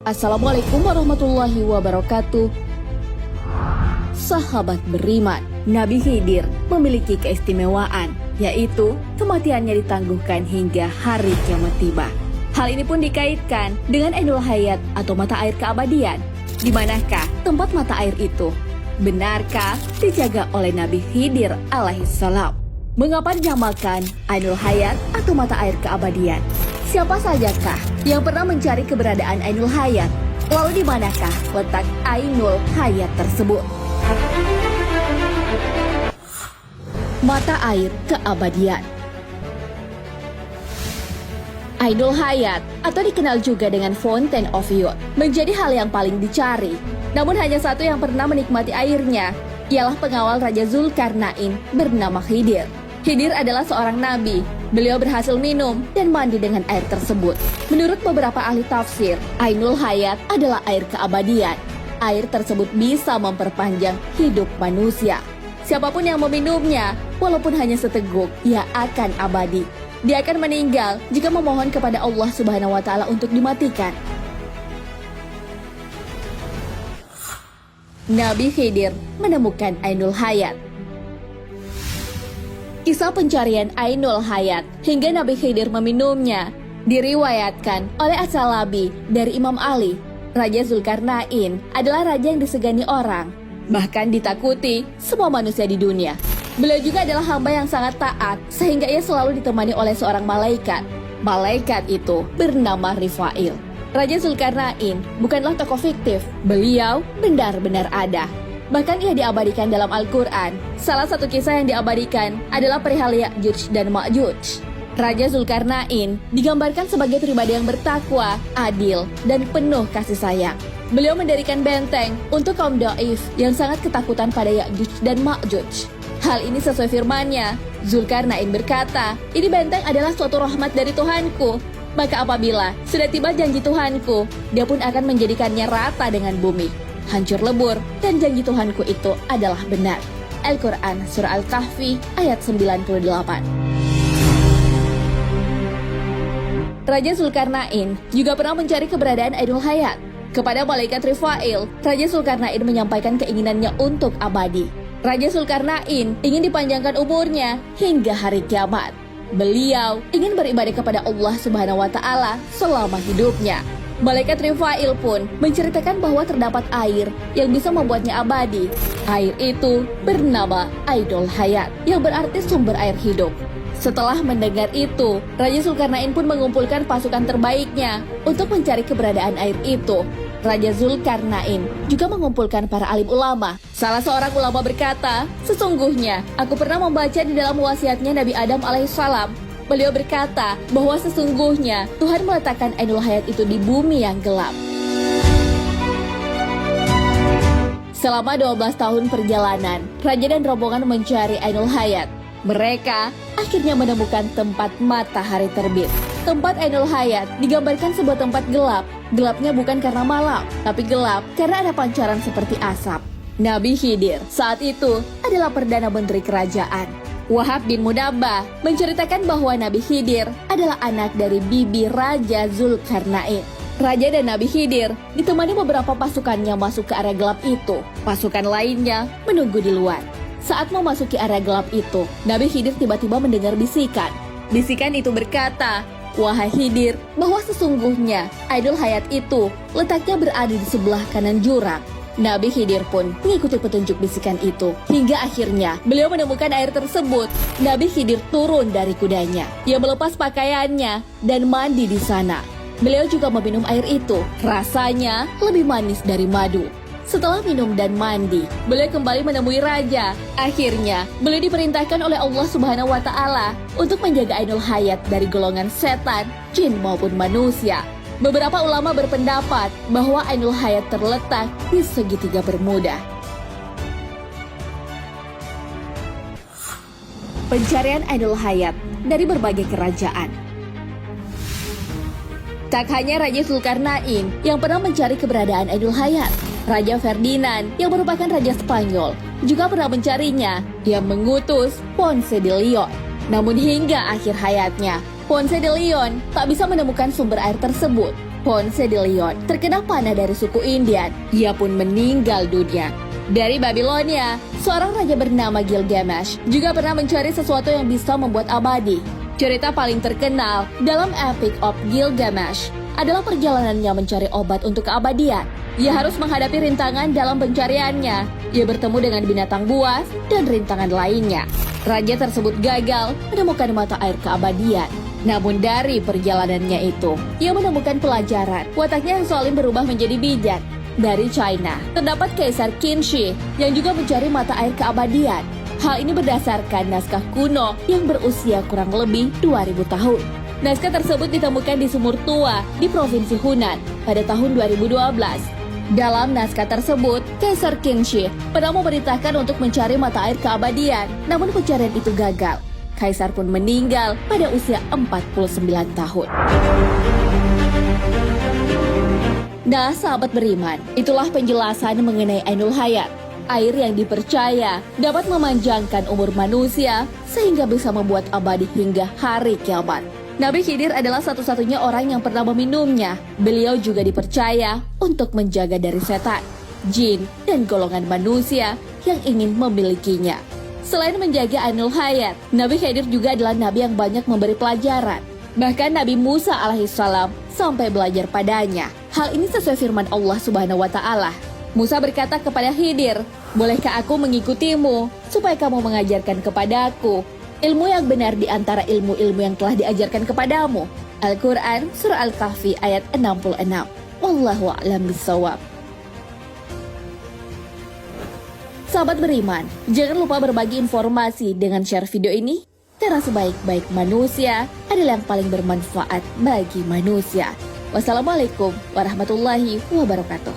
Assalamualaikum warahmatullahi wabarakatuh. Sahabat beriman, Nabi Khidir memiliki keistimewaan, yaitu kematiannya ditangguhkan hingga hari kiamat tiba. Hal ini pun dikaitkan dengan Ainul Hayat atau mata air keabadian. Di manakah tempat mata air itu? Benarkah dijaga oleh Nabi Khidir alaihissalam? Mengapa dinamakan Ainul Hayat atau mata air keabadian? Siapa sajakah yang pernah mencari keberadaan Ainul Hayat? Lalu di manakah letak Ainul Hayat tersebut? Mata air keabadian. Ainul Hayat atau dikenal juga dengan Fountain of Youth menjadi hal yang paling dicari. Namun hanya satu yang pernah menikmati airnya, ialah pengawal Raja Zulkarnain bernama Khidir. Khidir adalah seorang nabi. Beliau berhasil minum dan mandi dengan air tersebut. Menurut beberapa ahli tafsir, Ainul Hayat adalah air keabadian. Air tersebut bisa memperpanjang hidup manusia. Siapapun yang meminumnya, walaupun hanya seteguk, ia akan abadi. Dia akan meninggal jika memohon kepada Allah Subhanahu wa Ta'ala untuk dimatikan. Nabi Khidir menemukan Ainul Hayat. Kisah pencarian Ainul Hayat hingga Nabi Khidir meminumnya diriwayatkan oleh As-Salabi dari Imam Ali. Raja Zulkarnain adalah raja yang disegani orang, bahkan ditakuti semua manusia di dunia. Beliau juga adalah hamba yang sangat taat, sehingga ia selalu ditemani oleh seorang malaikat. Malaikat itu bernama Rifail. Raja Zulkarnain bukanlah tokoh fiktif, beliau benar-benar ada. Bahkan ia diabadikan dalam Al-Quran. Salah satu kisah yang diabadikan adalah perihal Ya'juj dan Ma'juj. Raja Zulkarnain digambarkan sebagai pribadi yang bertakwa, adil, dan penuh kasih sayang. Beliau mendirikan benteng untuk kaum dhaif yang sangat ketakutan pada Ya'juj dan Ma'juj. Hal ini sesuai firman-Nya. Zulkarnain berkata, "Ini benteng adalah suatu rahmat dari Tuhanku. Maka apabila sudah tiba janji Tuhanku, Dia pun akan menjadikannya rata dengan bumi. Hancur lebur, dan janji Tuhanku itu adalah benar." Al-Quran Surah Al-Kahfi ayat 98. Raja Zulkarnain juga pernah mencari keberadaan Ainul Hayat. Kepada malaikat Rifail, Raja Zulkarnain menyampaikan keinginannya untuk abadi. Raja Zulkarnain ingin dipanjangkan umurnya hingga hari kiamat. Beliau ingin beribadah kepada Allah Subhanahu wa Ta'ala selama hidupnya. Malaikat Rifail pun menceritakan bahwa terdapat air yang bisa membuatnya abadi. Air itu bernama Ainul Hayat, yang berarti sumber air hidup. Setelah mendengar itu, Raja Zulkarnain pun mengumpulkan pasukan terbaiknya untuk mencari keberadaan air itu. Raja Zulkarnain juga mengumpulkan para alim ulama. Salah seorang ulama berkata, "Sesungguhnya aku pernah membaca di dalam wasiatnya Nabi Adam alaihissalam. Beliau berkata bahwa sesungguhnya Tuhan meletakkan Ainul Hayat itu di bumi yang gelap." Selama 12 tahun perjalanan, raja dan rombongan mencari Ainul Hayat. Mereka akhirnya menemukan tempat matahari terbit. Tempat Ainul Hayat digambarkan sebuah tempat gelap. Gelapnya bukan karena malam, tapi gelap karena ada pancaran seperti asap. Nabi Khidir saat itu adalah Perdana Menteri Kerajaan. Wahab bin Mudabbah menceritakan bahwa Nabi Khidir adalah anak dari bibi Raja Zulkarnain. Raja dan Nabi Khidir ditemani beberapa pasukannya masuk ke area gelap itu. Pasukan lainnya menunggu di luar. Saat memasuki area gelap itu, Nabi Khidir tiba-tiba mendengar bisikan. Bisikan itu berkata, "Wahai Khidir, bahwa sesungguhnya Ainul Hayat itu letaknya berada di sebelah kanan jurang." Nabi Khidir pun mengikuti petunjuk bisikan itu. Hingga akhirnya beliau menemukan air tersebut. Nabi Khidir turun dari kudanya. Ia melepas pakaiannya dan mandi di sana. Beliau juga meminum air itu. Rasanya lebih manis dari madu. Setelah minum dan mandi, beliau kembali menemui raja. Akhirnya, beliau diperintahkan oleh Allah Subhanahu wa Ta'ala untuk menjaga Ainul Hayat dari golongan setan, jin maupun manusia. Beberapa ulama berpendapat bahwa Ainul Hayat terletak di segitiga Bermuda. Pencarian Ainul Hayat dari berbagai kerajaan. Tak hanya Raja Zulkarnain yang pernah mencari keberadaan Ainul Hayat, Raja Ferdinand yang merupakan Raja Spanyol juga pernah mencarinya. Dia mengutus Ponce de Leon. Namun hingga akhir hayatnya, Ponce de Leon tak bisa menemukan sumber air tersebut. Ponce de Leon terkena panah dari suku Indian. Ia pun meninggal dunia. Dari Babilonia, seorang raja bernama Gilgamesh juga pernah mencari sesuatu yang bisa membuat abadi. Cerita paling terkenal dalam Epic of Gilgamesh adalah perjalanannya mencari obat untuk keabadian. Ia harus menghadapi rintangan dalam pencariannya. Ia bertemu dengan binatang buas dan rintangan lainnya. Raja tersebut gagal menemukan mata air keabadian. Namun dari perjalanannya itu, ia menemukan pelajaran. Wataknya yang zalim berubah menjadi bijak. Dari China, terdapat Kaisar Qin Shi yang juga mencari mata air keabadian. Hal ini berdasarkan naskah kuno yang berusia kurang lebih 2000 tahun. Naskah tersebut ditemukan di sumur tua di Provinsi Hunan pada tahun 2012. Dalam naskah tersebut, Kaisar Qin Shi pernah memerintahkan untuk mencari mata air keabadian, namun pencarian itu gagal. Kaisar pun meninggal pada usia 49 tahun. Nah, sahabat beriman, itulah penjelasan mengenai Ainul Hayat. Air yang dipercaya dapat memanjangkan umur manusia sehingga bisa membuat abadi hingga hari kiamat. Nabi Khidir adalah satu-satunya orang yang pernah meminumnya. Beliau juga dipercaya untuk menjaga dari setan, jin, dan golongan manusia yang ingin memilikinya. Selain menjaga Ainul Hayat, Nabi Khidir juga adalah nabi yang banyak memberi pelajaran. Bahkan Nabi Musa alaihissalam sampai belajar padanya. Hal ini sesuai firman Allah Subhanahu wa Ta'ala. Musa berkata kepada Khidir, "Bolehkah aku mengikutimu supaya kamu mengajarkan kepadaku ilmu yang benar di antara ilmu-ilmu yang telah diajarkan kepadamu?" Al-Quran Surah Al-Kahfi ayat 66. Wallahu a'lam bishawab. Sahabat beriman, jangan lupa berbagi informasi dengan share video ini, karena sebaik-baik manusia adalah yang paling bermanfaat bagi manusia. Wassalamualaikum warahmatullahi wabarakatuh.